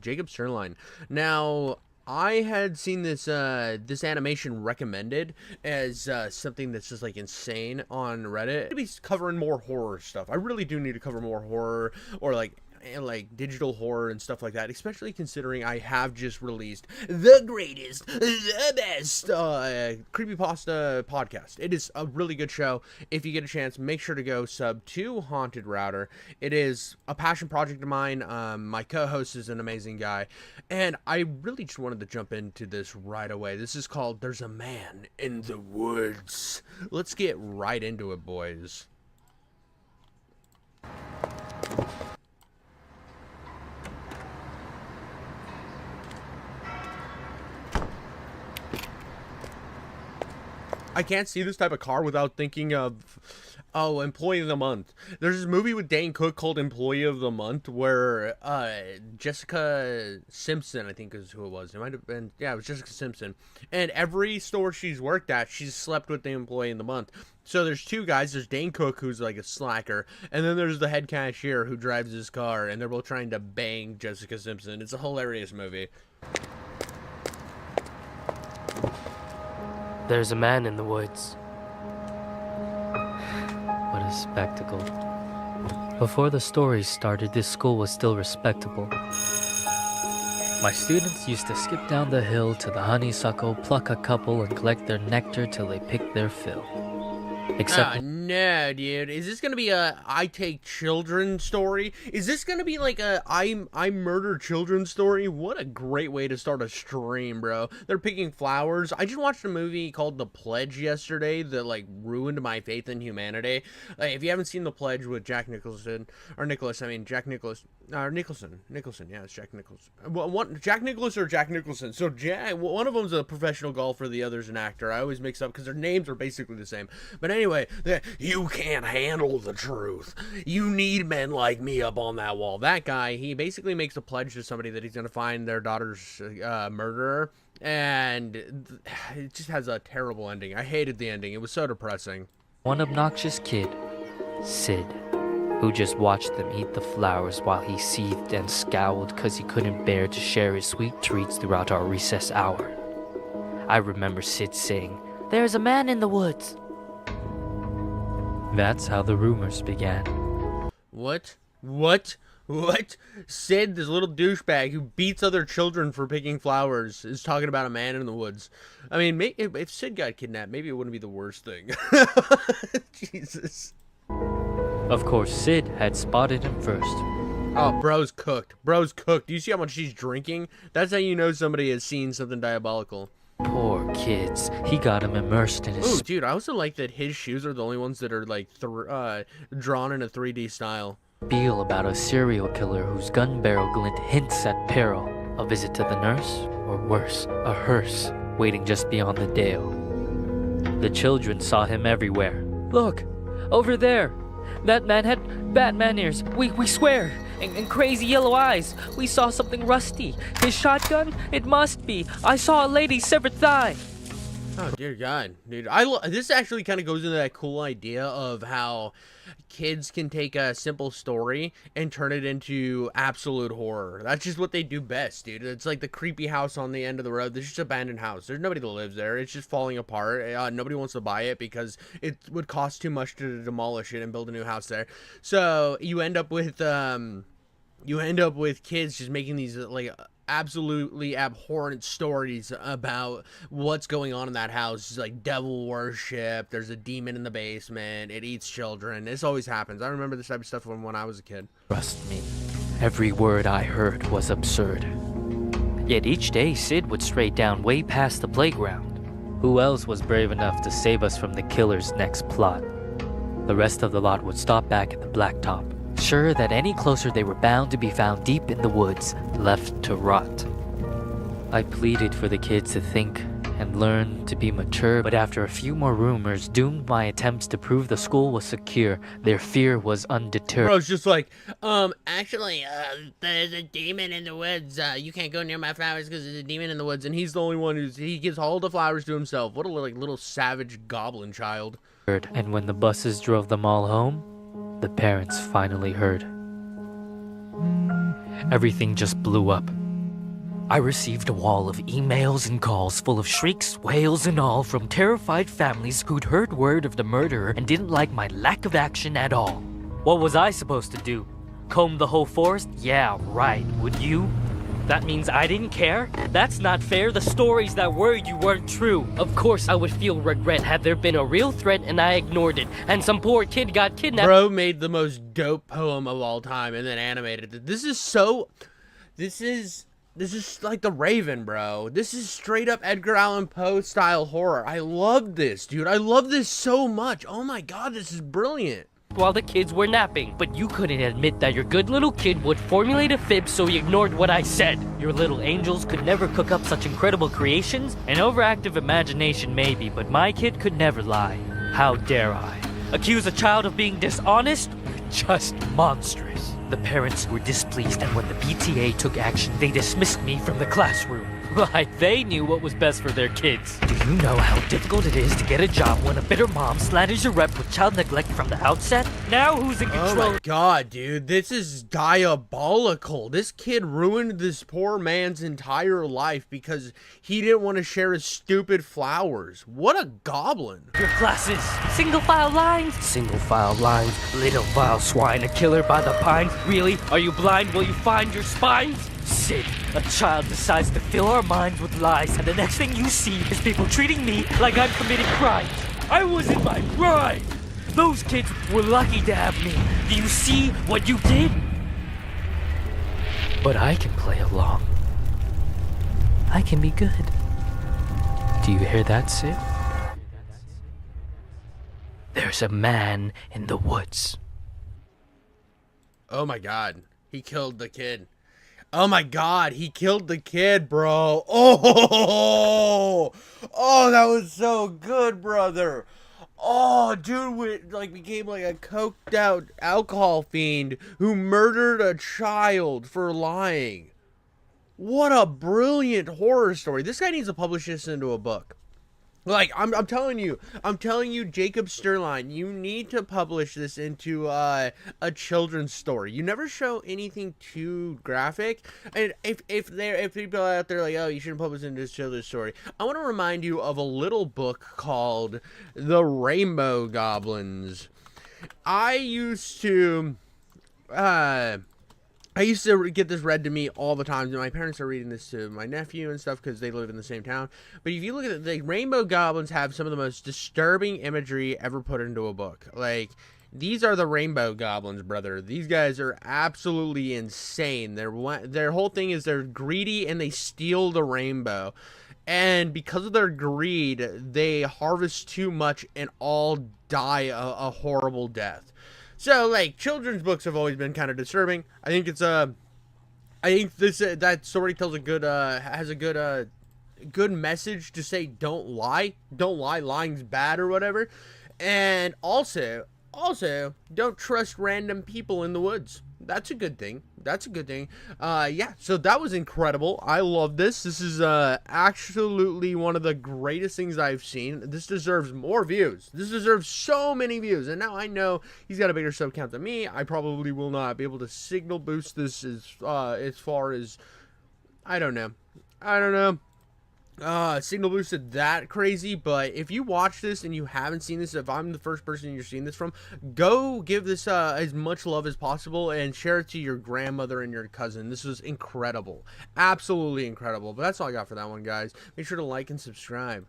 Jacob Sternline. Now, I had seen this animation recommended as something that's just like insane on Reddit. To be covering more horror stuff. I really do need to cover more horror or like digital horror and stuff like that, especially considering I have just released the greatest, the best creepypasta podcast. It is a really good show. If you get a chance, make sure to go sub to Haunted Router. It is a passion project of mine. My co-host is an amazing guy, and I really just wanted to jump into this right away. This is called There's a Man in the Woods. Let's get right into it, boys. I can't see this type of car without thinking of, oh, Employee of the Month. There's this movie with Dane Cook called Employee of the Month where Jessica Simpson, I think is who it was. It might have been, yeah, it was Jessica Simpson. And every store she's worked at, she's slept with the Employee of the Month. So there's two guys. There's Dane Cook, who's like a slacker, and then there's the head cashier who drives his car, and they're both trying to bang Jessica Simpson. It's a hilarious movie. There's a man in the woods. What a spectacle. Before the story started, this school was still respectable. My students used to skip down the hill to the honeysuckle, pluck a couple, and collect their nectar till they picked their fill. Except no, dude. Is this gonna be a I take children story? Is this gonna be like a I murder children story? What a great way to start a stream, bro. They're picking flowers. I just watched a movie called The Pledge yesterday that like ruined my faith in humanity. If you haven't seen The Pledge with Jack Nicholson or Nicholas, I mean Jack Nicholas or Nicholson. Yeah, it's Jack Nicholson. Well, Jack Nicholas or Jack Nicholson. So one of them's a professional golfer, the other's an actor. I always mix up because their names are basically the same. But anyway, you can't handle the truth. You need men like me up on that wall. That guy, he basically makes a pledge to somebody that he's going to find their daughter's murderer, and it just has a terrible ending. I hated the ending. It was so depressing. one obnoxious kid, Sid, who just watched them eat the flowers while he seethed and scowled because he couldn't bear to share his sweet treats throughout our recess hour. I remember Sid saying, "There's a man in the woods." That's how the rumors began. What? Sid, this little douchebag who beats other children for picking flowers, is talking about a man in the woods. I mean, if Sid got kidnapped, maybe it wouldn't be the worst thing. Jesus. Of course, Sid had spotted him first. Oh, bro's cooked. Do you see how much he's drinking? That's how you know somebody has seen something diabolical. Poor kids. He got him immersed in his... Ooh, dude, I also like that his shoes are the only ones that are, like, drawn in a 3D style. Spiel about a serial killer whose gun barrel glint hints at peril. A visit to the nurse, or worse, a hearse, waiting just beyond the dale. The children saw him everywhere. Look, over there. That man had Batman ears. We swear. And crazy yellow eyes. We saw something rusty. His shotgun? It must be. I saw a lady's severed thigh. Oh, dear God, dude. This actually kind of goes into that cool idea of how kids can take a simple story and turn it into absolute horror. That's just what they do best, dude. It's like the creepy house on the end of the road. There's just an abandoned house. There's nobody that lives there. It's just falling apart. Nobody wants to buy it because it would cost too much to demolish it and build a new house there. So you end up with kids just making these like absolutely abhorrent stories about what's going on in that house. It's like devil worship. There's a demon in the basement. It eats children. This always happens. I remember this type of stuff from when I was a kid. Trust me, every word I heard was absurd. Yet each day, Sid would stray down way past the playground. Who else was brave enough to save us from the killer's next plot? The rest of the lot would stop back at the blacktop, sure that any closer they were bound to be found deep in the woods, left to rot. I pleaded for the kids to think and learn to be mature, but after a few more rumors doomed my attempts to prove the school was secure, their fear was undeterred. Bro's just like, actually, there's a demon in the woods. You can't go near my flowers because there's a demon in the woods, and he's the only one he gives all the flowers to himself. What a little savage goblin child. And when the buses drove them all home, the parents finally heard. Everything just blew up. I received a wall of emails and calls full of shrieks, wails, and all from terrified families who'd heard word of the murderer and didn't like my lack of action at all. What was I supposed to do? Comb the whole forest? Yeah, right. Would you? That means I didn't care? That's not fair. The stories that worried you weren't true. Of course I would feel regret had there been a real threat and I ignored it, and some poor kid got kidnapped. Bro made the most dope poem of all time and then animated it. This is like The Raven, bro. This is straight up Edgar Allan Poe style horror. I love this, dude. I love this so much. Oh my god, this is brilliant. While the kids were napping, but you couldn't admit that your good little kid would formulate a fib, so you ignored what I said. Your little angels could never cook up such incredible creations. An overactive imagination maybe, but my kid could never lie. How dare I? Accuse a child of being dishonest? Just monstrous. The parents were displeased, and when the PTA took action, they dismissed me from the classroom. Like they knew what was best for their kids. Do you know how difficult it is to get a job when a bitter mom slanders your rep with child neglect from the outset? Now who's in control? Oh my god, dude. This is diabolical. This kid ruined this poor man's entire life because he didn't want to share his stupid flowers. What a goblin. Your classes. Single file lines. Single file lines. Little vile swine, a killer by the pines. Really? Are you blind? Will you find your spines? Sid, a child decides to fill our minds with lies, and the next thing you see is people treating me like I'm committing crimes. I was in my prime. Those kids were lucky to have me. Do you see what you did? But I can play along. I can be good. Do you hear that, Sid? There's a man in the woods. Oh my god. He killed the kid. Oh my god, he killed the kid, bro. Oh, that was so good, brother. Oh, dude, became like a coked out alcohol fiend who murdered a child for lying. What a brilliant horror story. This guy needs to publish this into a book. Like, I'm telling you, Jacob Sterling, you need to publish this into a children's story. You never show anything too graphic. And if people out there like, oh, you shouldn't publish into a children's story, I want to remind you of a little book called The Rainbow Goblins. I used to get this read to me all the time. My parents are reading this to my nephew and stuff because they live in the same town. But if you look at it, the Rainbow Goblins have some of the most disturbing imagery ever put into a book. Like, these are the Rainbow Goblins, brother. These guys are absolutely insane. Their whole thing is they're greedy and they steal the rainbow. And because of their greed, they harvest too much and all die a horrible death. So, like, children's books have always been kind of disturbing. I think that story tells has a good message to say don't lie, lying's bad or whatever. And also, don't trust random people in the woods. That's a good thing. Yeah, so that was incredible. I love this. This is absolutely one of the greatest things I've seen. This deserves more views. This deserves so many views. And now I know he's got a bigger sub count than me. I probably will not be able to signal boost this as far as I don't know. Signal boosted that crazy, but if you watch this and you haven't seen this, if I'm the first person you're seeing this from, go give this as much love as possible and share it to your grandmother and your cousin. This was incredible. Absolutely incredible. But that's all I got for that one, guys. Make sure to like and subscribe.